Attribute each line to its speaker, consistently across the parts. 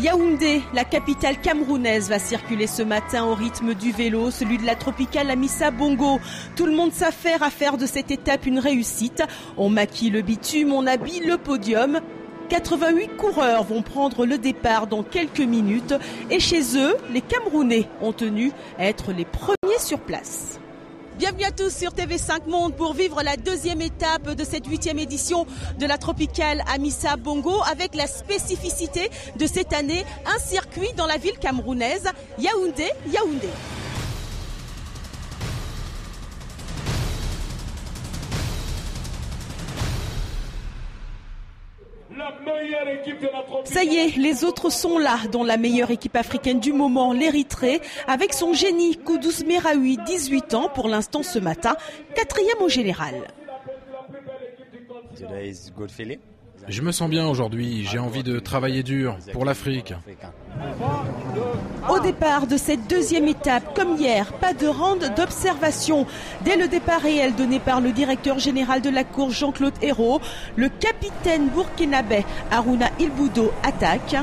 Speaker 1: Yaoundé, la capitale camerounaise, va circuler ce matin au rythme du vélo, celui de la tropicale Amissa Bongo. Tout le monde s'affaire à faire de cette étape une réussite. On maquille le bitume, on habille le podium. 88 coureurs vont prendre le départ dans quelques minutes. Et chez eux, les Camerounais ont tenu à être les premiers sur place. Bienvenue à tous sur TV5 Monde pour vivre la deuxième étape de cette 8e édition de la tropicale Amissa Bongo avec la spécificité de cette année, un circuit dans la ville camerounaise, Yaoundé. Ça y est, les autres sont là, dont la meilleure équipe africaine du moment, l'Érythrée, avec son génie Koudous Meraoui, 18 ans pour l'instant ce matin, 4e au général.
Speaker 2: Je me sens bien aujourd'hui, j'ai envie de travailler dur pour l'Afrique.
Speaker 1: Au départ de cette deuxième étape, comme hier, pas de round d'observation. Dès le départ réel donné par le directeur général de la course Jean-Claude Hérault, le capitaine burkinabé Harouna Ilboudo attaque.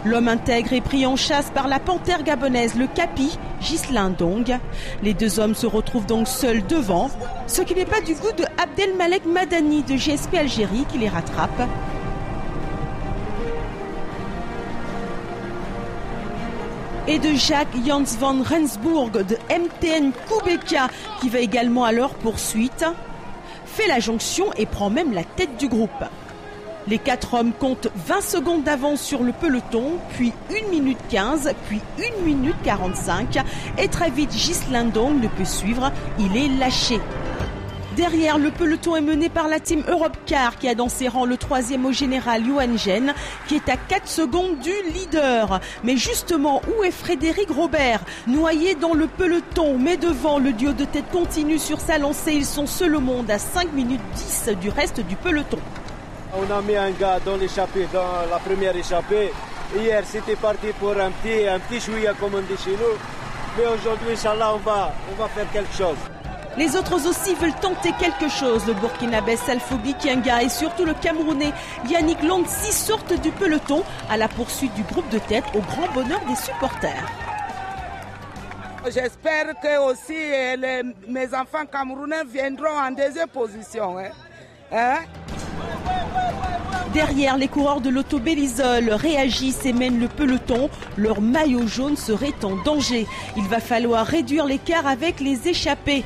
Speaker 1: L'homme intègre est pris en chasse par la panthère gabonaise, le Capi, Ghislain Dong. Les deux hommes se retrouvent donc seuls devant, ce qui n'est pas du goût de Abdelmalek Madani de GSP Algérie qui les rattrape. Et de Jacques Jans van Rensburg de MTN Kubeka qui va également à leur poursuite, fait la jonction et prend même la tête du groupe. Les 4 hommes comptent 20 secondes d'avance sur le peloton, puis 1 minute 15, puis 1 minute 45. Et très vite, Ghislain Dong ne peut suivre, il est lâché. Derrière, le peloton est mené par la team Europcar qui a dans ses rangs le 3e au général Yohan Gen qui est à 4 secondes du leader. Mais justement, où est Frédéric Robert? Noyé dans le peloton, mais devant, le duo de tête continue sur sa lancée. Ils sont seuls au monde à 5 minutes 10 du reste du peloton.
Speaker 3: On a mis un gars dans l'échappée, dans la première échappée. Hier, c'était parti pour un petit chouïa comme on dit chez nous. Mais aujourd'hui, Inch'Allah, on va faire quelque chose.
Speaker 1: Les autres aussi veulent tenter quelque chose. Le Burkinabé Salfobi Kianga et surtout le Camerounais Yannick Landsi sortent du peloton à la poursuite du groupe de tête au grand bonheur des supporters.
Speaker 4: J'espère que aussi mes enfants camerounais viendront en deuxième position.
Speaker 1: Derrière, les coureurs de l'Auto Bélisol réagissent et mènent le peloton. Leur maillot jaune serait en danger. Il va falloir réduire l'écart avec les échappés.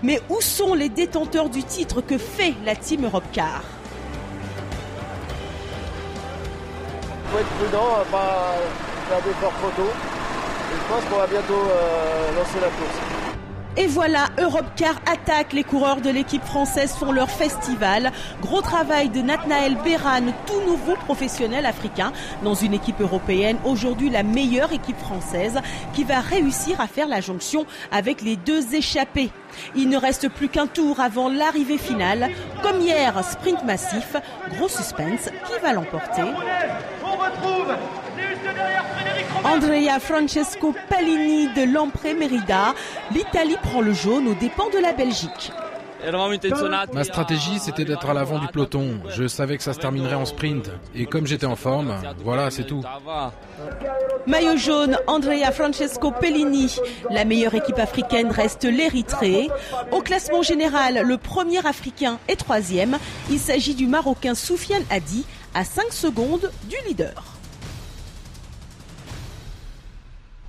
Speaker 1: Mais où sont les détenteurs du titre? Que fait la team Europcar?
Speaker 3: Il faut être prudent, pas faire des fortes photos. Je pense qu'on va bientôt lancer la course.
Speaker 1: Et voilà, Europcar attaque. Les coureurs de l'équipe française font leur festival. Gros travail de Nathanaël Béran, tout nouveau professionnel africain dans une équipe européenne. Aujourd'hui, la meilleure équipe française qui va réussir à faire la jonction avec les deux échappés. Il ne reste plus qu'un tour avant l'arrivée finale. Comme hier, sprint massif. Gros suspense, qui va l'emporter?
Speaker 5: On retrouve juste derrière Frédéric Robert.
Speaker 1: Andrea Francesco Pallini de Lampre Merida. L'Italie prend le jaune aux dépens de la Belgique.
Speaker 2: Ma stratégie, c'était d'être à l'avant du peloton. Je savais que ça se terminerait en sprint. Et comme j'étais en forme, voilà, c'est tout.
Speaker 1: Maillot jaune, Andrea Francesco Pellini. La meilleure équipe africaine reste l'Érythrée. Au classement général, le premier africain est 3e. Il s'agit du Marocain Soufiane Hadi, à 5 secondes du leader.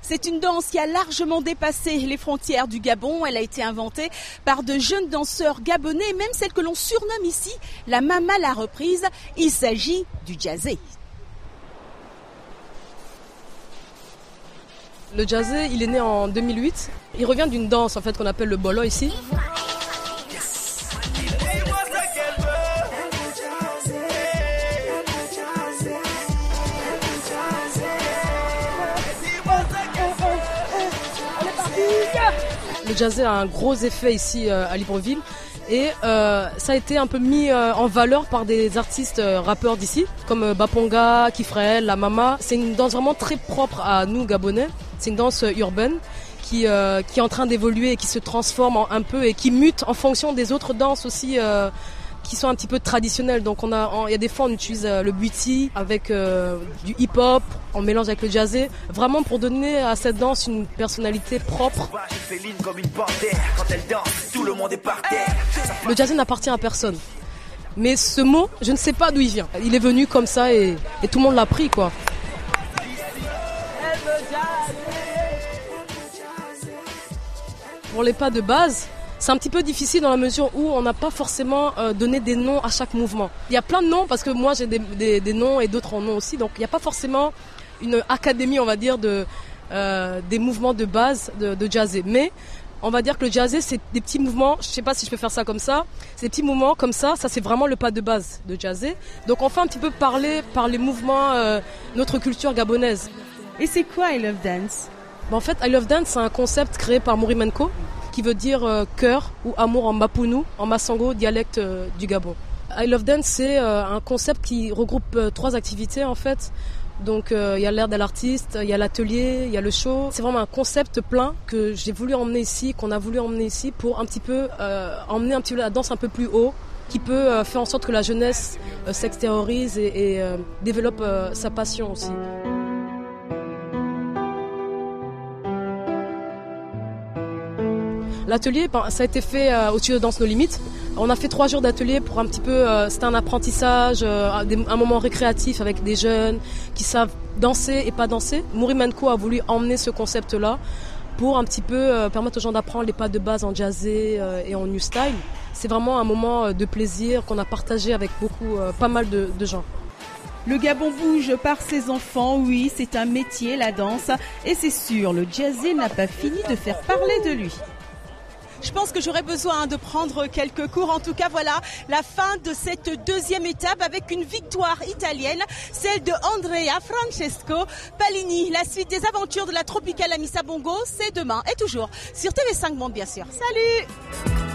Speaker 1: C'est une danse qui a largement dépassé les frontières du Gabon. Elle a été inventée par de jeunes danseurs gabonais, même celle que l'on surnomme ici la Mama la reprise. Il s'agit du jazzé.
Speaker 6: Le jazzé, il est né en 2008. Il revient d'une danse en fait qu'on appelle le bolo ici. Le jazzé a un gros effet ici à Libreville Et ça a été un peu mis en valeur par des artistes rappeurs d'ici, comme Baponga, Kifrel, La Mama. C'est une danse vraiment très propre à nous, Gabonais. C'est une danse urbaine qui est en train d'évoluer et qui se transforme un peu et qui mute en fonction des autres danses aussi qui sont un petit peu traditionnelles. Donc il y a des fois on utilise le bwiti avec du hip-hop, on mélange avec le jazzé, vraiment pour donner à cette danse une personnalité propre. Le jazzé n'appartient à personne. Mais ce mot, je ne sais pas d'où il vient. Il est venu comme ça et tout le monde l'a pris, quoi. Pour les pas de base, c'est un petit peu difficile dans la mesure où on n'a pas forcément donné des noms à chaque mouvement. Il y a plein de noms parce que moi j'ai des noms et d'autres en ont aussi, donc il n'y a pas forcément une académie, on va dire, des mouvements de base de jazzé. Mais on va dire que le jazzé, c'est des petits mouvements, je ne sais pas si je peux faire ça comme ça, c'est des petits mouvements comme ça c'est vraiment le pas de base de jazzé. Donc on fait un petit peu parler par les mouvements notre culture gabonaise.
Speaker 1: Et c'est quoi I Love Dance ?
Speaker 6: En fait, I Love Dance, c'est un concept créé par Mouri Menko, qui veut dire cœur ou amour en mapounou, en masango, dialecte du Gabon. I Love Dance, c'est un concept qui regroupe 3 activités en fait. Donc il y a l'air de l'artiste, il y a l'atelier, il y a le show. C'est vraiment un concept plein que j'ai voulu emmener ici, qu'on a voulu emmener ici pour un petit peu emmener un petit peu la danse un peu plus haut, qui peut faire en sorte que la jeunesse s'extériorise et développe sa passion aussi. L'atelier, ça a été fait au studio de Danse Nos Limites. On a fait 3 jours d'atelier pour un petit peu, c'était un apprentissage, un moment récréatif avec des jeunes qui savent danser et pas danser. Mouri Menko a voulu emmener ce concept-là pour un petit peu permettre aux gens d'apprendre les pas de base en jazzé et en new style. C'est vraiment un moment de plaisir qu'on a partagé avec pas mal de gens.
Speaker 1: Le Gabon bouge par ses enfants, oui, c'est un métier, la danse. Et c'est sûr, le jazzé n'a pas fini de faire parler de lui. Je pense que j'aurais besoin de prendre quelques cours. En tout cas, voilà la fin de cette 2e étape avec une victoire italienne, celle de Andrea Francesco Palini. La suite des aventures de la Tropicale Amissa Bongo, c'est demain et toujours sur TV5 Monde, bien sûr. Salut!